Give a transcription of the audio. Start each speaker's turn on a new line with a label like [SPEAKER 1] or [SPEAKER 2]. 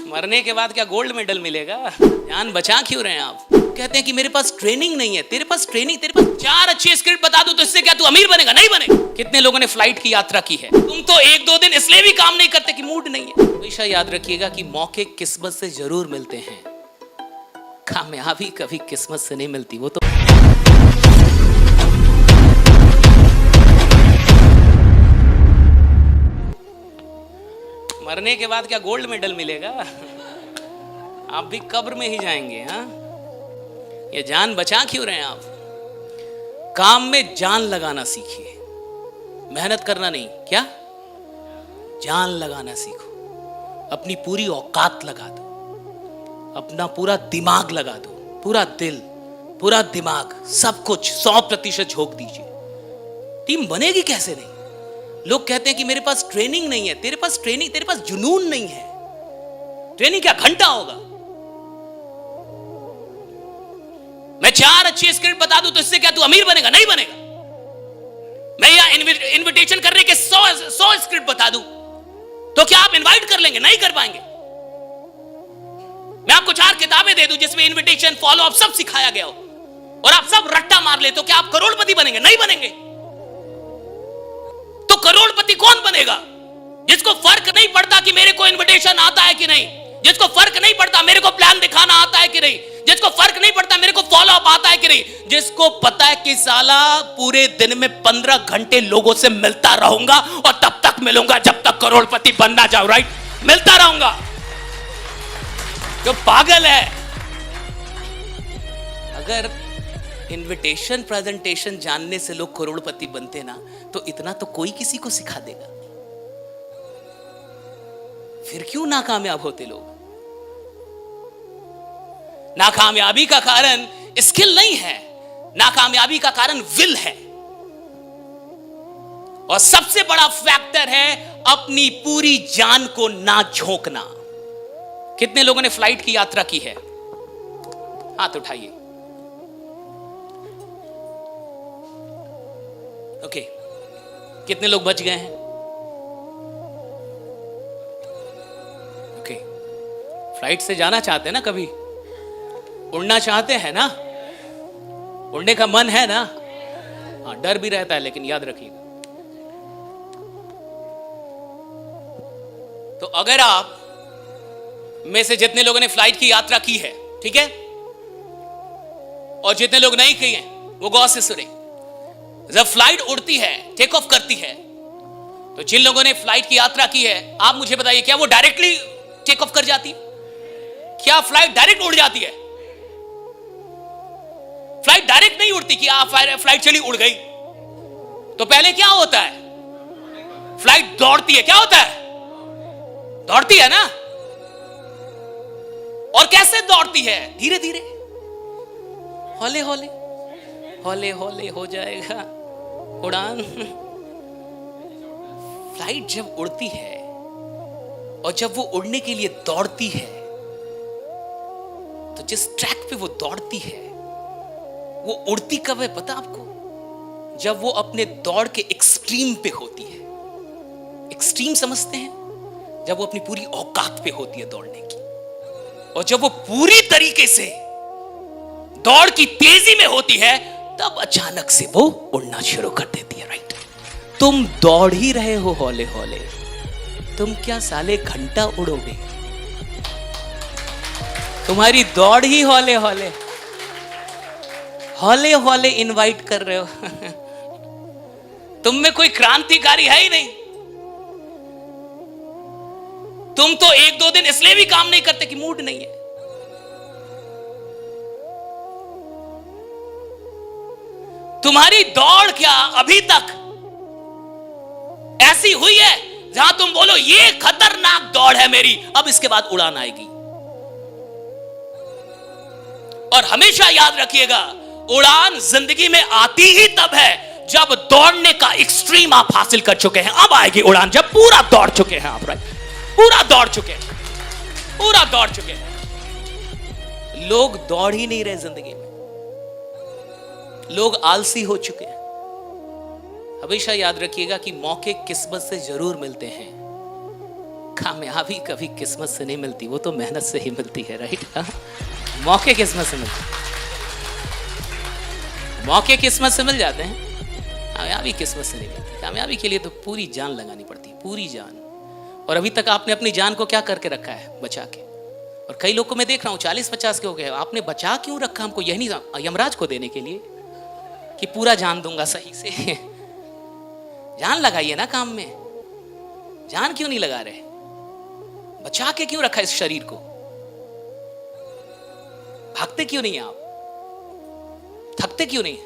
[SPEAKER 1] मरने के बाद क्या गोल्ड मेडल मिलेगा? जान बचा क्यों रहे हैं आप? कहते हैं कि मेरे पास ट्रेनिंग नहीं है। तेरे पास ट्रेनिंग, तेरे पास 4 अच्छी स्क्रिप्ट बता दूं तो इससे क्या तू अमीर बनेगा? नहीं बनेगा। कितने लोगों ने फ्लाइट की यात्रा की है? तुम तो 1-2 दिन इसलिए भी काम नहीं करते कि मूड नहीं है। हमेशा याद रखिएगा कि मौके किस्मत से जरूर मिलते हैं, कामयाबी कभी किस्मत से नहीं मिलती। वो तो मरने के बाद क्या गोल्ड मेडल मिलेगा? आप भी कब्र में ही जाएंगे। हाँ, ये जान बचा क्यों रहे हैं आप? काम में जान लगाना सीखिए, मेहनत करना नहीं। क्या? जान लगाना सीखो। अपनी पूरी औकात लगा दो, अपना पूरा दिमाग लगा दो, पूरा दिल, पूरा दिमाग, सब कुछ 100% झोंक दीजिए। टीम बनेगी कैसे नहीं? लोग कहते हैं कि मेरे पास ट्रेनिंग नहीं है। तेरे पास ट्रेनिंग, तेरे पास जुनून नहीं है। ट्रेनिंग क्या घंटा होगा? मैं 4 अच्छी स्क्रिप्ट बता दूं तो इससे क्या तू अमीर बनेगा? नहीं बनेगा। मैं यहां इनविटेशन करने के 100 स्क्रिप्ट बता दूं तो क्या आप इनवाइट कर लेंगे? नहीं कर पाएंगे। मैं आपको 4 किताबें दे दूं जिसमें इनविटेशन, फॉलो अप सब सिखाया गया हो और आप सब रट्टा मार ले तो क्या आप करोड़पति बनेंगे? नहीं बनेंगे। तो करोड़पति कौन बनेगा? जिसको फर्क नहीं पड़ता कि मेरे को इनविटेशन आता है कि नहीं, जिसको फर्क नहीं पड़ता मेरे को प्लान दिखाना आता है कि नहीं, जिसको फर्क नहीं पड़ता मेरे को फॉलो अप आता है कि नहीं, जिसको पता है कि साला पूरे दिन में 15 घंटे लोगों से मिलता रहूंगा और तब तक मिलूंगा जब तक करोड़पति बनना जाऊं। राइट? मिलता रहूंगा। जो पागल है। अगर इनविटेशन प्रेजेंटेशन जानने से लोग करोड़पति बनते ना तो इतना तो कोई किसी को सिखा देगा। फिर क्यों नाकामयाब होते लोग? नाकामयाबी का कारण स्किल नहीं है, नाकामयाबी का कारण विल है। और सबसे बड़ा फैक्टर है अपनी पूरी जान को ना झोंकना। कितने लोगों ने फ्लाइट की यात्रा की है? हाथ उठाइए। ओके, कितने लोग बच गए हैं? ओके, फ्लाइट से जाना चाहते हैं ना? कभी उड़ना चाहते हैं ना? उड़ने का मन है ना? हाँ, डर भी रहता है, लेकिन याद रखिएगा, तो अगर आप में से जितने लोगों ने फ्लाइट की यात्रा की है, ठीक है, और जितने लोग नहीं की हैं वो गौर से सुने। जब फ्लाइट उड़ती है, टेक ऑफ करती है, तो जिन लोगों ने फ्लाइट की यात्रा की है, आप मुझे बताइए, क्या वो डायरेक्टली टेक ऑफ कर जाती है? क्या फ्लाइट डायरेक्ट उड़ जाती है? फ्लाइट डायरेक्ट नहीं उड़ती कि आप फ्लाइट चली उड़ गई। तो पहले क्या होता है? फ्लाइट दौड़ती है। क्या होता है? दौड़ती है ना? और कैसे दौड़ती है? धीरे धीरे, हौले हौले, हौले हौले हो जाएगा उड़ान। फ्लाइट जब उड़ती है और जब वो उड़ने के लिए दौड़ती है, तो जिस ट्रैक पे वो दौड़ती है वो उड़ती कब है पता आपको? जब वो अपने दौड़ के एक्सट्रीम पे होती है। एक्सट्रीम समझते हैं? जब वो अपनी पूरी औकात पे होती है दौड़ने की, और जब वो पूरी तरीके से दौड़ की तेजी में होती है, तब अचानक से वो उड़ना शुरू कर देती है। राइट? तुम दौड़ ही रहे हो हौले हौले, तुम क्या साले घंटा उड़ोगे? तुम्हारी दौड़ ही हौले हौले, हौले हौले इनवाइट कर रहे हो। तुम में कोई क्रांतिकारी है ही नहीं। तुम तो 1-2 दिन इसलिए भी काम नहीं करते कि मूड नहीं है। तुम्हारी दौड़ क्या अभी तक ऐसी हुई है जहां तुम बोलो ये खतरनाक दौड़ है मेरी, अब इसके बाद उड़ान आएगी? और हमेशा याद रखिएगा, उड़ान जिंदगी में आती ही तब है जब दौड़ने का एक्सट्रीम आप हासिल कर चुके हैं। अब आएगी उड़ान जब पूरा दौड़ चुके हैं आप। राइट? पूरा दौड़ चुके हैं, पूरा दौड़ चुके हैं। लोग दौड़ ही नहीं रहे जिंदगी में, लोग आलसी हो चुके हैं। हमेशा याद रखिएगा कि मौके किस्मत से जरूर मिलते हैं, कामयाबी कभी किस्मत से नहीं मिलती, वो तो मेहनत से ही मिलती है, राइट? मौके किस्मत से मिलते हैं, मौके किस्मत से मिल जाते हैं, कामयाबी किस्मत से नहीं मिलती। कामयाबी के लिए तो पूरी जान लगानी पड़ती है, पूरी जान। और अभी तक आपने अपनी जान को क्या करके रखा है? बचा के। और कई लोग को मैं देख रहा हूँ 40-50 के हो गए, आपने बचा क्यों रखा हमको? यही नहीं, यमराज को देने के लिए कि पूरा जान दूंगा सही से। जान लगाइए ना काम में, जान क्यों नहीं लगा रहे? बचा के क्यों रखा इस शरीर को? भागते क्यों नहीं आप? थकते क्यों नहीं?